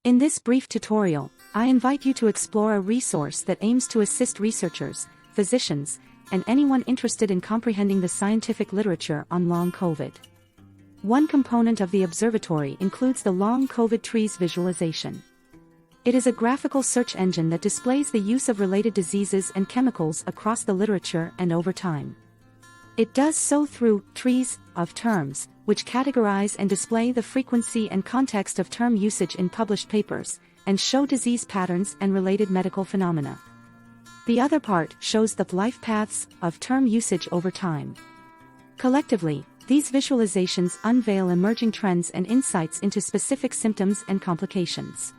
In this brief tutorial, I invite you to explore a resource that aims to assist researchers, physicians, and anyone interested in comprehending the scientific literature on long COVID. One component of the Observatory includes the long COVID trees visualization. It is a graphical search engine that displays the use of related diseases and chemicals across the literature and over time. It does so through trees of terms, which categorize and display the frequency and context of term usage in published papers, and show disease patterns and related medical phenomena. The other part shows the lifepaths of term usage over time. Collectively, these visualizations unveil emerging trends and insights into specific symptoms and complications.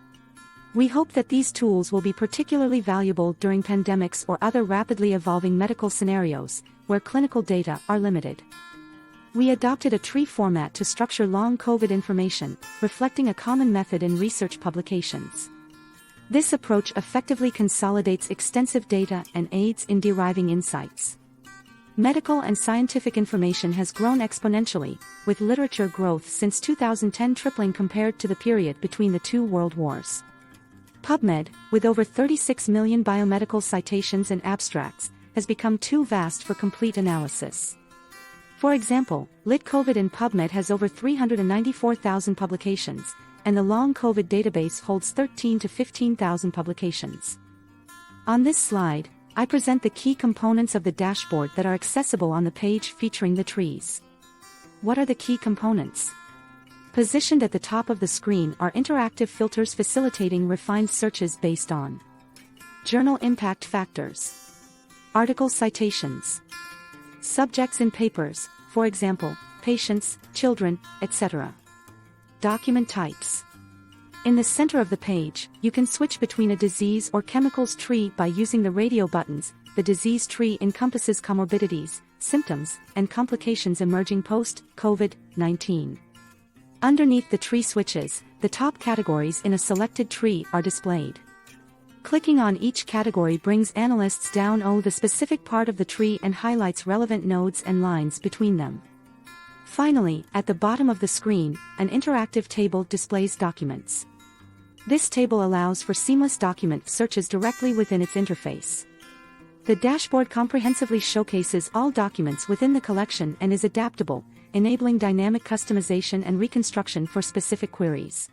We hope that these tools will be particularly valuable during pandemics or other rapidly evolving medical scenarios, where clinical data are limited. We adopted a tree format to structure long COVID information, reflecting a common method in research publications. This approach effectively consolidates extensive data and aids in deriving insights. Medical and scientific information has grown exponentially, with literature growth since 2010 tripling compared to the period between the two world wars. PubMed, with over 36 million biomedical citations and abstracts, has become too vast for complete analysis. For example, Lit COVID in PubMed has over 394,000 publications, and the Long COVID database holds 13 to 15,000 publications. On this slide, I present the key components of the dashboard that are accessible on the page featuring the trees. What are the key components? Positioned at the top of the screen are interactive filters facilitating refined searches based on journal impact factors, article citations, subjects in papers, for example, patients, children, etc. Document types. In the center of the page, you can switch between a disease or chemicals tree by using the radio buttons. The disease tree encompasses comorbidities, symptoms, and complications emerging post-COVID-19. Underneath the tree switches, the top categories in a selected tree are displayed. Clicking on each category brings analysts down the specific part of the tree and highlights relevant nodes and lines between them. Finally, at the bottom of the screen, an interactive table displays documents. This table allows for seamless document searches directly within its interface. The dashboard comprehensively showcases all documents within the collection and is adaptable, enabling dynamic customization and reconstruction for specific queries.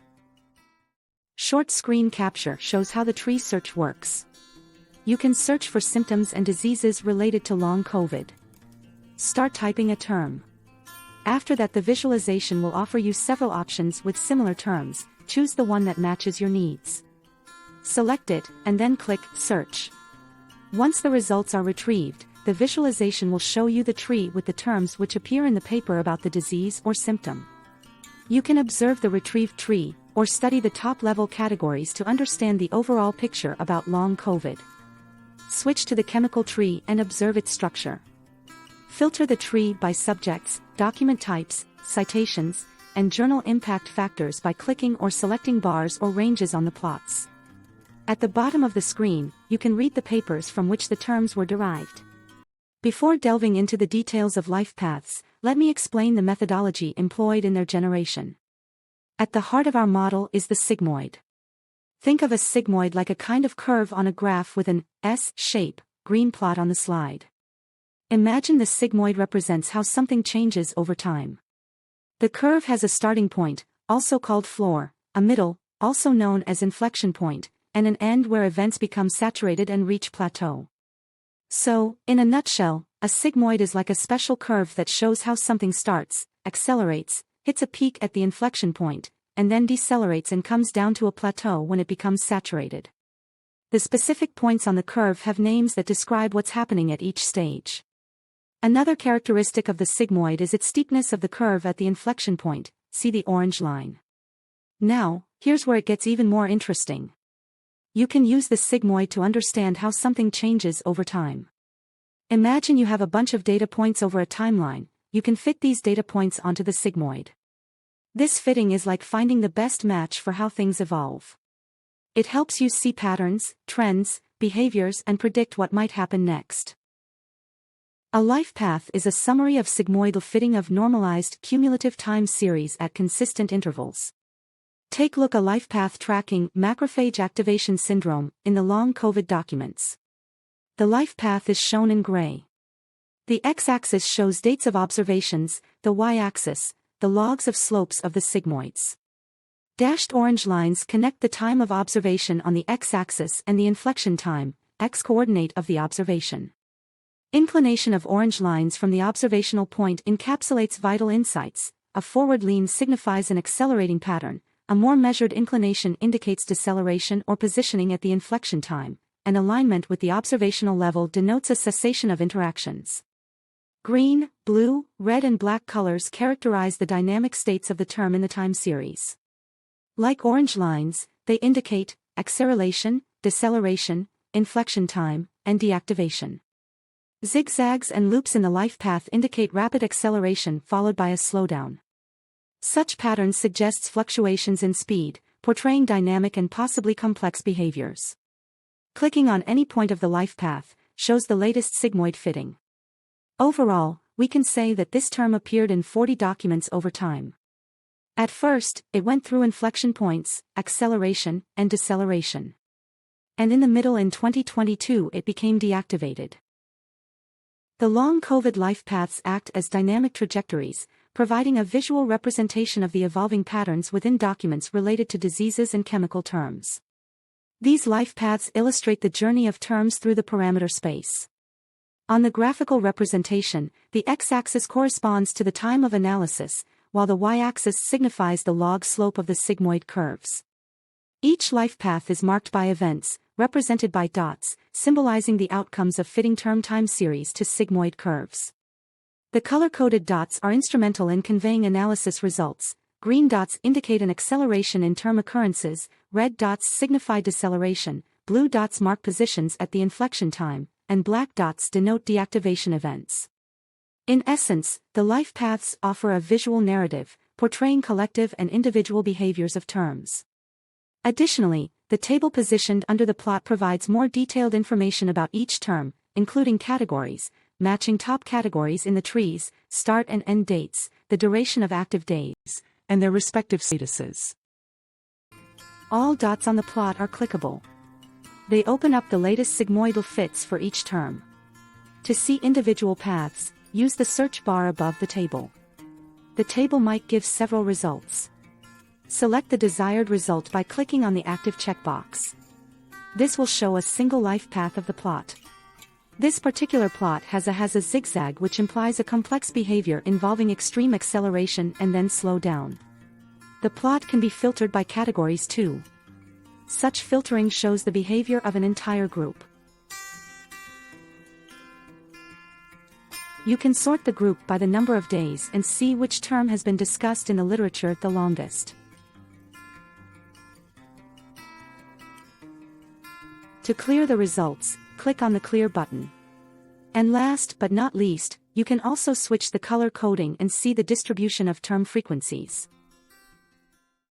Short screen capture shows how the tree search works. You can search for symptoms and diseases related to long COVID. Start typing a term. After that, the visualization will offer you several options with similar terms. Choose the one that matches your needs. Select it, and then click Search. Once the results are retrieved, the visualization will show you the tree with the terms which appear in the paper about the disease or symptom. You can observe the retrieved tree, or study the top-level categories to understand the overall picture about long COVID. Switch to the chemical tree and observe its structure. Filter the tree by subjects, document types, citations, and journal impact factors by clicking or selecting bars or ranges on the plots. At the bottom of the screen, you can read the papers from which the terms were derived. Before delving into the details of lifepaths, let me explain the methodology employed in their generation. At the heart of our model is the sigmoid. Think of a sigmoid like a kind of curve on a graph with an S-shape, green plot on the slide. Imagine the sigmoid represents how something changes over time. The curve has a starting point, also called floor, a middle, also known as inflection point, and an end where events become saturated and reach plateau. So, in a nutshell, a sigmoid is like a special curve that shows how something starts, accelerates, hits a peak at the inflection point, and then decelerates and comes down to a plateau when it becomes saturated. The specific points on the curve have names that describe what's happening at each stage. Another characteristic of the sigmoid is its steepness of the curve at the inflection point. See the orange line. Now, here's where it gets even more interesting. You can use the sigmoid to understand how something changes over time. Imagine you have a bunch of data points over a timeline. You can fit these data points onto the sigmoid. This fitting is like finding the best match for how things evolve. It helps you see patterns, trends, behaviors, and predict what might happen next. A life path is a summary of sigmoidal fitting of normalized cumulative time series at consistent intervals. Take a look at lifepath tracking macrophage activation syndrome in the long COVID documents. The lifepath is shown in gray. The x-axis shows dates of observations, the y-axis, the logs of slopes of the sigmoids. Dashed orange lines connect the time of observation on the x-axis and the inflection time, x-coordinate of the observation. Inclination of orange lines from the observational point encapsulates vital insights. A forward lean signifies an accelerating pattern, a more measured inclination indicates deceleration or positioning at the inflection time, and alignment with the observational level denotes a cessation of interactions. Green, blue, red and black colors characterize the dynamic states of the term in the time series. Like orange lines, they indicate acceleration, deceleration, inflection time, and deactivation. Zigzags and loops in the lifepath indicate rapid acceleration followed by a slowdown. Such patterns suggests fluctuations in speed, portraying dynamic and possibly complex behaviors. Clicking on any point of the lifepath shows the latest sigmoid fitting. Overall, we can say that this term appeared in 40 documents over time. At first, it went through inflection points, acceleration, and deceleration. And in the middle in 2022 it became deactivated. The long COVID lifepaths act as dynamic trajectories, providing a visual representation of the evolving patterns within documents related to diseases and chemical terms. These lifepaths illustrate the journey of terms through the parameter space. On the graphical representation, the x-axis corresponds to the time of analysis, while the y-axis signifies the log slope of the sigmoid curves. Each lifepath is marked by events, represented by dots, symbolizing the outcomes of fitting term time series to sigmoid curves. The color-coded dots are instrumental in conveying analysis results. Green dots indicate an acceleration in term occurrences, red dots signify deceleration, blue dots mark positions at the inflection time, and black dots denote deactivation events. In essence, the lifepaths offer a visual narrative, portraying collective and individual behaviors of terms. Additionally, the table positioned under the plot provides more detailed information about each term, including categories, matching top categories in the trees, start and end dates, the duration of active days, and their respective statuses. All dots on the plot are clickable. They open up the latest sigmoidal fits for each term. To see individual paths, use the search bar above the table. The table might give several results. Select the desired result by clicking on the active checkbox. This will show a single life path of the plot. This particular plot has a zigzag, which implies a complex behavior involving extreme acceleration and then slow down. The plot can be filtered by categories too. Such filtering shows the behavior of an entire group. You can sort the group by the number of days and see which term has been discussed in the literature the longest. To clear the results, click on the Clear button. And last but not least, you can also switch the color coding and see the distribution of term frequencies.